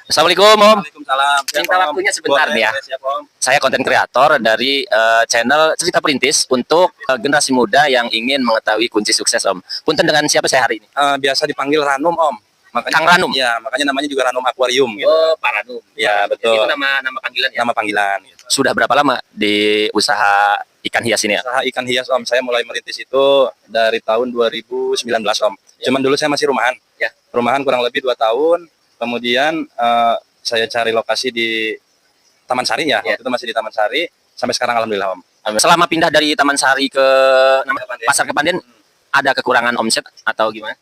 Assalamualaikum Om. Waalaikumsalam. Minta waktunya sebentar nih ya. Siap, Om. Saya konten kreator dari channel Cerita Perintis untuk generasi muda yang ingin mengetahui kunci sukses Om. Punten, dengan siapa saya hari ini? Biasa dipanggil Ranum, Om. Makanya, Kang Ranum? Ya, makanya namanya juga Ranum Aquarium gitu. Oh, Pak Ranum. Ya, betul. Itu nama panggilan ya? Nama panggilan gitu. Sudah berapa lama di usaha ikan hias ini ya? Usaha ikan hias, Om. Saya mulai merintis itu dari tahun 2019, Om. Ya. Cuman dulu saya masih rumahan. Ya. Rumahan kurang lebih 2 tahun. Kemudian saya cari lokasi di Taman Sari ya. Ya. Waktu itu masih di Taman Sari. Sampai sekarang alhamdulillah, Om. Selama pindah dari Taman Sari ke Pasar Kepanjen, ada kekurangan omset atau gimana?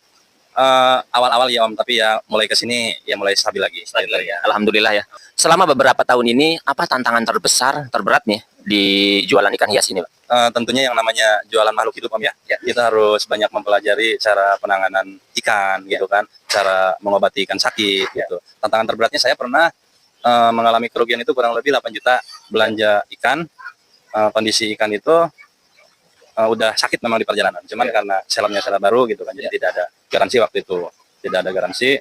Awal-awal ya, Om, tapi ya mulai ke sini ya mulai stabil lagi. Ya. Alhamdulillah ya. Selama beberapa tahun ini, apa tantangan terbesar, terberat nih di jualan ikan hias ini, Pak? Tentunya yang namanya jualan makhluk hidup, Om ya. Kita harus banyak mempelajari cara penanganan ikan gitu kan, cara mengobati ikan sakit gitu. Tantangan terberatnya saya pernah mengalami kerugian itu kurang lebih 8 juta belanja ikan. Kondisi ikan itu udah sakit memang di perjalanan, cuman karena selamnya selam baru gitu kan, jadi tidak ada garansi waktu itu, tidak ada garansi.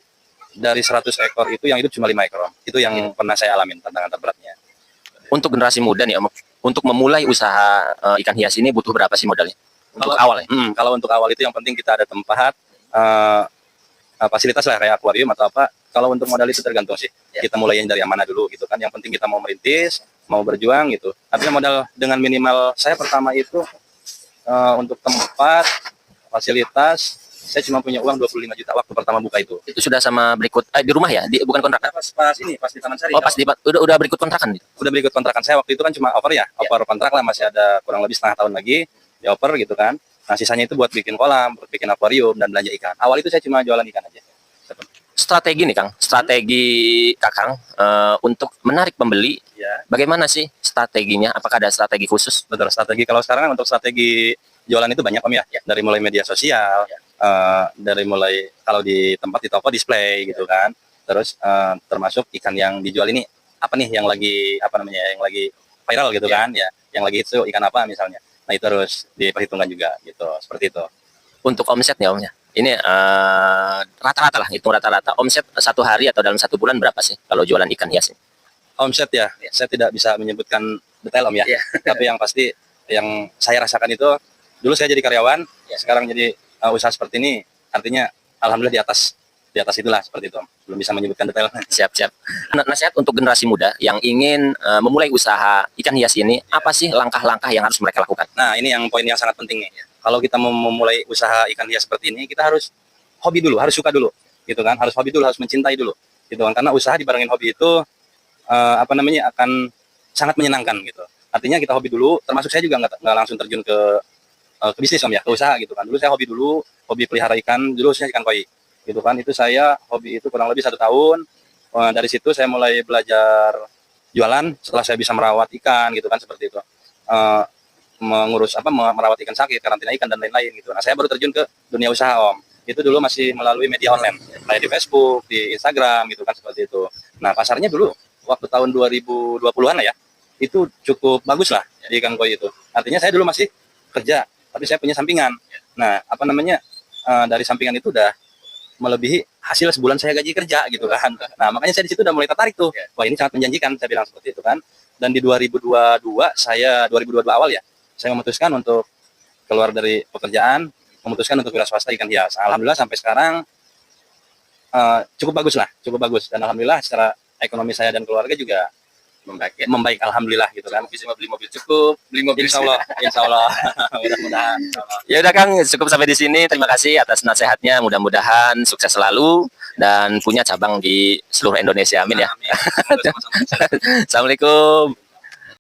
Dari 100 ekor itu yang hidup cuma 5 ekor, Om. Itu yang pernah saya alamin tantangan terberatnya. Untuk generasi muda nih Om, untuk memulai usaha ikan hias ini butuh berapa sih modalnya? Untuk awal ya? Kalau untuk awal itu yang penting kita ada tempat, fasilitas lah kayak akuarium atau apa. Kalau untuk modal itu tergantung sih, kita mulai dari yang mana dulu gitu kan. Yang penting kita mau merintis, mau berjuang gitu. Artinya modal dengan minimal saya pertama itu untuk tempat, fasilitas, saya cuma punya uang 25 juta waktu pertama buka itu. Itu sudah sama berikut di rumah ya, bukan kontrakan? Pas di Taman Sari. Oh, pas udah berikut kontrakan gitu. Udah berikut kontrakan. Saya waktu itu kan cuma over ya, over kontrak lah, masih ada kurang lebih setengah tahun lagi di over gitu kan. Nah, sisanya itu buat bikin kolam, buat bikin akuarium dan belanja ikan. Awal itu saya cuma jualan ikan aja. Strategi nih Kang, strategi Kakang untuk menarik pembeli, bagaimana sih strateginya? Apakah ada strategi khusus? Betul, strategi. Kalau sekarang kan untuk strategi jualan itu banyak, Om ya. Dari mulai media sosial, dari mulai kalau di tempat di toko display gitu kan. Terus termasuk ikan yang dijual ini apa nih yang lagi yang lagi viral gitu kan ya, yang lagi itu ikan apa misalnya. Nah, itu harus diperhitungkan juga gitu, seperti itu. Untuk omset nih Om ya. Ini rata-rata lah, hitung rata-rata omset satu hari atau dalam 1 bulan berapa sih kalau jualan ikan hias ini? Omset ya, saya tidak bisa menyebutkan detail, Om ya. Tapi yang pasti yang saya rasakan itu, dulu saya jadi karyawan, sekarang jadi usaha seperti ini, artinya alhamdulillah di atas itulah, seperti itu, Om. Belum bisa menyebutkan detail. Siap. Nasihat untuk generasi muda yang ingin memulai usaha ikan hias ini, apa sih langkah-langkah yang harus mereka lakukan? Nah, ini yang poin yang sangat penting nih. Kalau kita mau memulai usaha ikan hias seperti ini, kita harus hobi dulu, harus suka dulu, gitu kan? Harus hobi dulu, harus mencintai dulu, gitu kan? Karena usaha dibarengin hobi itu akan sangat menyenangkan, gitu. Artinya kita hobi dulu, termasuk saya juga nggak langsung terjun ke bisnis, Om ya, ke usaha, gitu kan? Dulu saya hobi dulu, hobi pelihara ikan, dulu saya ikan koi, gitu kan? Itu saya hobi itu kurang lebih 1 tahun. Dari situ saya mulai belajar jualan. Setelah saya bisa merawat ikan, gitu kan, seperti itu. Merawat ikan sakit, karantina ikan dan lain-lain gitu. Nah, saya baru terjun ke dunia usaha, Om. Itu dulu masih melalui media online, kayak di Facebook, di Instagram gitu kan, seperti itu. Nah, pasarnya dulu waktu tahun 2020-an lah ya, itu cukup bagus lah di ikan koi itu. Artinya saya dulu masih kerja, tapi saya punya sampingan. Nah, dari sampingan itu udah melebihi hasil sebulan saya gaji kerja gitu kan. Nah, makanya saya di situ udah mulai tertarik tuh. Wah, ini sangat menjanjikan, saya bilang seperti itu kan. Dan di 2022 awal ya, saya memutuskan untuk keluar dari pekerjaan, memutuskan untuk wira swasta ikan hias. Alhamdulillah sampai sekarang cukup bagus. Dan alhamdulillah secara ekonomi saya dan keluarga juga membaik alhamdulillah gitu kan. Bisa beli mobil cukup, beli mobil Insya Allah. Mudah-mudahan. Ya udah Kang, cukup sampai di sini. Terima kasih atas nasihatnya. Mudah-mudahan sukses selalu dan punya cabang di seluruh Indonesia. Amin ya. Amin. Assalamualaikum.